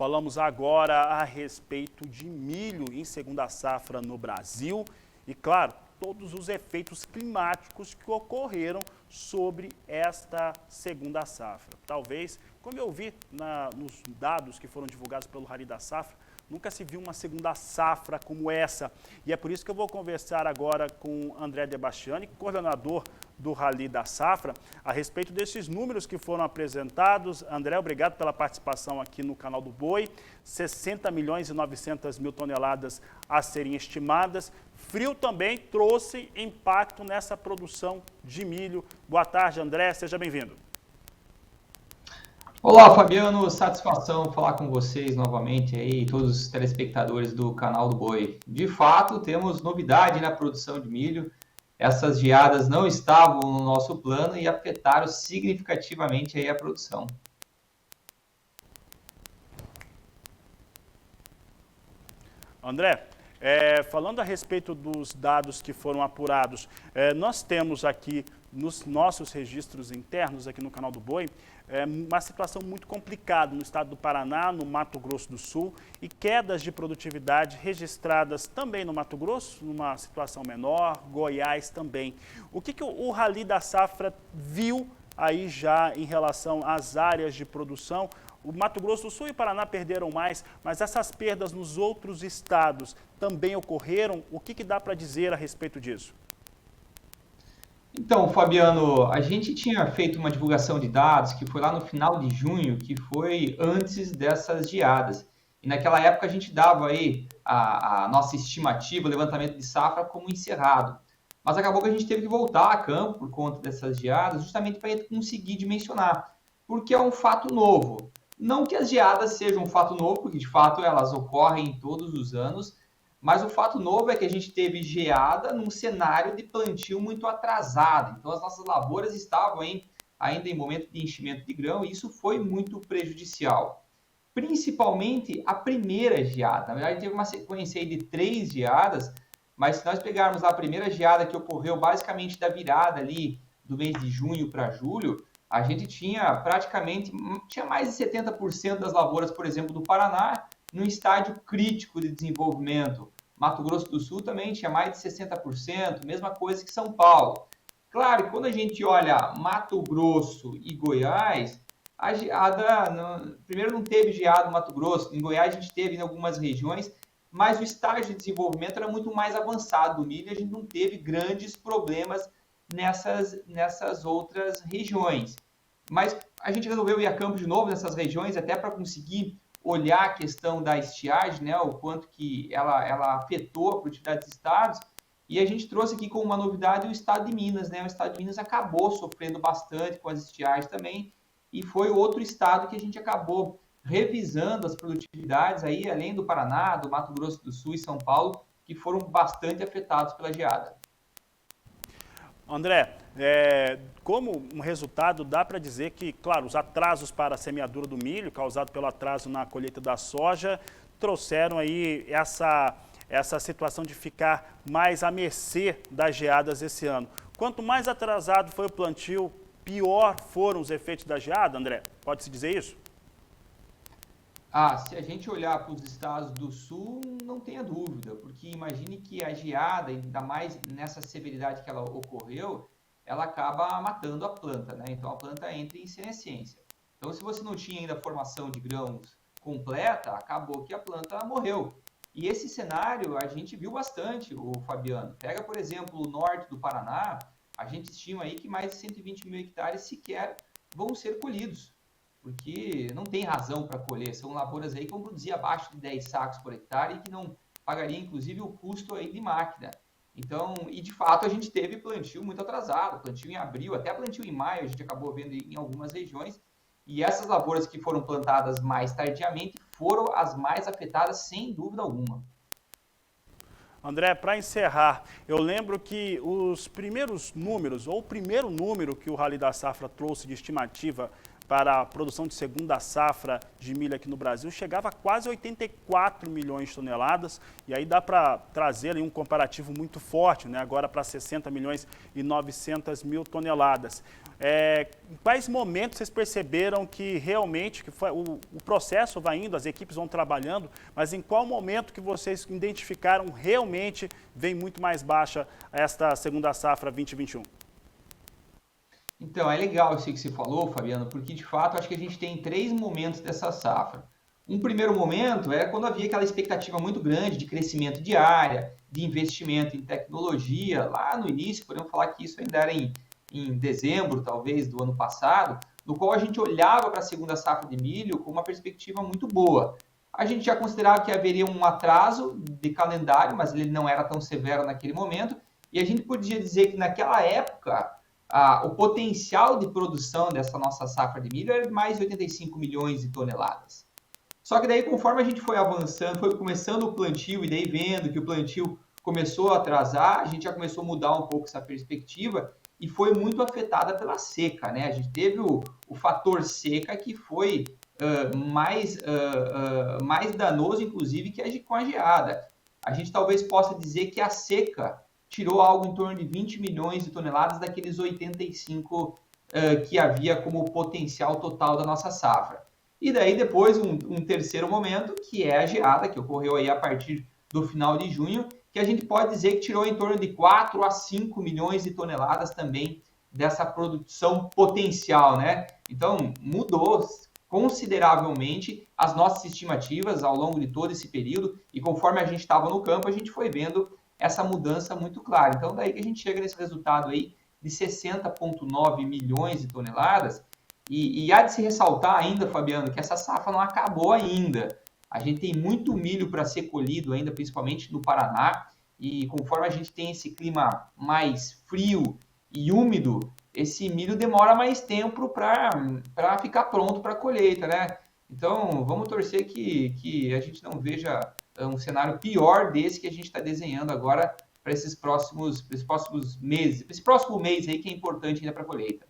Falamos agora a respeito de milho em segunda safra no Brasil e, claro, todos os efeitos climáticos que ocorreram sobre esta segunda safra. Talvez, como eu vi nos dados que foram divulgados pelo Rally da Safra, nunca se viu uma segunda safra como essa. E é por isso que eu vou conversar agora com André Debastiani, coordenador do Rally da Safra, a respeito desses números que foram apresentados. André, obrigado pela participação aqui no canal do Boi. 60 milhões e 900 mil toneladas a serem estimadas. Frio também trouxe impacto nessa produção de milho. Boa tarde, André, seja bem-vindo. Olá, Fabiano, satisfação falar com vocês novamente aí, todos os telespectadores do canal do Boi. De fato, temos novidade na produção de milho. Essas geadas não estavam no nosso plano e afetaram significativamente aí a produção. André, falando a respeito dos dados que foram apurados, nós temos aqui nos nossos registros internos, aqui no canal do Boi, uma situação muito complicada no estado do Paraná, no Mato Grosso do Sul, e quedas de produtividade registradas também no Mato Grosso, numa situação menor, Goiás também. O que o Rally da Safra viu aí já em relação às áreas de produção? O Mato Grosso do Sul e o Paraná perderam mais, mas essas perdas nos outros estados também ocorreram? O que dá para dizer a respeito disso? Então, Fabiano, a gente tinha feito uma divulgação de dados que foi lá no final de junho, que foi antes dessas geadas. E naquela época a gente dava aí a nossa estimativa, o levantamento de safra como encerrado. Mas acabou que a gente teve que voltar a campo por conta dessas geadas, justamente para conseguir dimensionar, porque é um fato novo. Não que as geadas sejam um fato novo, porque de fato elas ocorrem todos os anos, mas o fato novo é que a gente teve geada num cenário de plantio muito atrasado. Então as nossas lavouras estavam ainda em momento de enchimento de grão e isso foi muito prejudicial. Principalmente a primeira geada. Na verdade, teve uma sequência aí de 3 geadas, mas se nós pegarmos a primeira geada que ocorreu basicamente da virada ali do mês de junho para julho, a gente tinha mais de 70% das lavouras, por exemplo, do Paraná, no estágio crítico de desenvolvimento. Mato Grosso do Sul também tinha mais de 60%, mesma coisa que São Paulo. Claro que quando a gente olha Mato Grosso e Goiás, a geada, primeiro não teve geada no Mato Grosso, em Goiás a gente teve em algumas regiões, mas o estágio de desenvolvimento era muito mais avançado do milho e a gente não teve grandes problemas nessas outras regiões. Mas a gente resolveu ir a campo de novo nessas regiões, até para conseguir olhar a questão da estiagem, né, o quanto que ela afetou a produtividade dos estados, e a gente trouxe aqui como uma novidade o estado de Minas, né, o estado de Minas acabou sofrendo bastante com as estiagens também, e foi outro estado que a gente acabou revisando as produtividades aí, além do Paraná, do Mato Grosso do Sul e São Paulo, que foram bastante afetados pela geada. André, como um resultado, dá para dizer que, claro, os atrasos para a semeadura do milho, causado pelo atraso na colheita da soja, trouxeram aí essa situação de ficar mais à mercê das geadas esse ano. Quanto mais atrasado foi o plantio, pior foram os efeitos da geada, André? Pode-se dizer isso? Se a gente olhar para os estados do sul, não tenha dúvida, porque imagine que a geada, ainda mais nessa severidade que ela ocorreu, ela acaba matando a planta, né? Então a planta entra em senescência. Então se você não tinha ainda a formação de grãos completa, acabou que a planta morreu. E esse cenário a gente viu bastante, o Fabiano. Pega, por exemplo, o norte do Paraná, a gente estima aí que mais de 120 mil hectares sequer vão ser colhidos, porque não tem razão para colher. São lavouras aí que vão produzir abaixo de 10 sacos por hectare e que não pagaria, inclusive, o custo aí de máquina. Então, e de fato, a gente teve plantio muito atrasado, plantio em abril, até plantio em maio, a gente acabou vendo em algumas regiões, e essas lavouras que foram plantadas mais tardiamente foram as mais afetadas, sem dúvida alguma. André, para encerrar, eu lembro que os primeiros números, ou o primeiro número que o Rally da Safra trouxe de estimativa para a produção de segunda safra de milho aqui no Brasil chegava a quase 84 milhões de toneladas, e aí dá para trazer aí um comparativo muito forte, né? Agora para 60 milhões e 900 mil toneladas. Em quais momentos vocês perceberam que realmente que o processo vai indo, as equipes vão trabalhando, mas em qual momento que vocês identificaram realmente vem muito mais baixa esta segunda safra 2021? Então, é legal isso que você falou, Fabiano, porque de fato acho que a gente tem 3 momentos dessa safra. Um primeiro momento era quando havia aquela expectativa muito grande de crescimento de área, de investimento em tecnologia. Lá no início, podemos falar que isso ainda era em dezembro, talvez, do ano passado, no qual a gente olhava para a segunda safra de milho com uma perspectiva muito boa. A gente já considerava que haveria um atraso de calendário, mas ele não era tão severo naquele momento, e a gente podia dizer que naquela época o potencial de produção dessa nossa safra de milho era de mais de 85 milhões de toneladas. Só que daí, conforme a gente foi avançando, foi começando o plantio e daí vendo que o plantio começou a atrasar, a gente já começou a mudar um pouco essa perspectiva e foi muito afetada pela seca, né? A gente teve o fator seca que foi mais danoso, inclusive, que com a geada. A gente talvez possa dizer que a seca tirou algo em torno de 20 milhões de toneladas daqueles 85 que havia como potencial total da nossa safra. E daí depois um terceiro momento, que é a geada, que ocorreu aí a partir do final de junho, que a gente pode dizer que tirou em torno de 4 a 5 milhões de toneladas também dessa produção potencial, né? Então, mudou consideravelmente as nossas estimativas ao longo de todo esse período e conforme a gente estava no campo, a gente foi vendo essa mudança muito clara. Então, daí que a gente chega nesse resultado aí de 60,9 milhões de toneladas. E há de se ressaltar ainda, Fabiano, que essa safra não acabou ainda. A gente tem muito milho para ser colhido ainda, principalmente no Paraná. E conforme a gente tem esse clima mais frio e úmido, esse milho demora mais tempo para ficar pronto para a colheita, né? Então, vamos torcer que a gente não veja um cenário pior desse que a gente está desenhando agora para esses próximos meses, para esse próximo mês aí que é importante ainda para a colheita.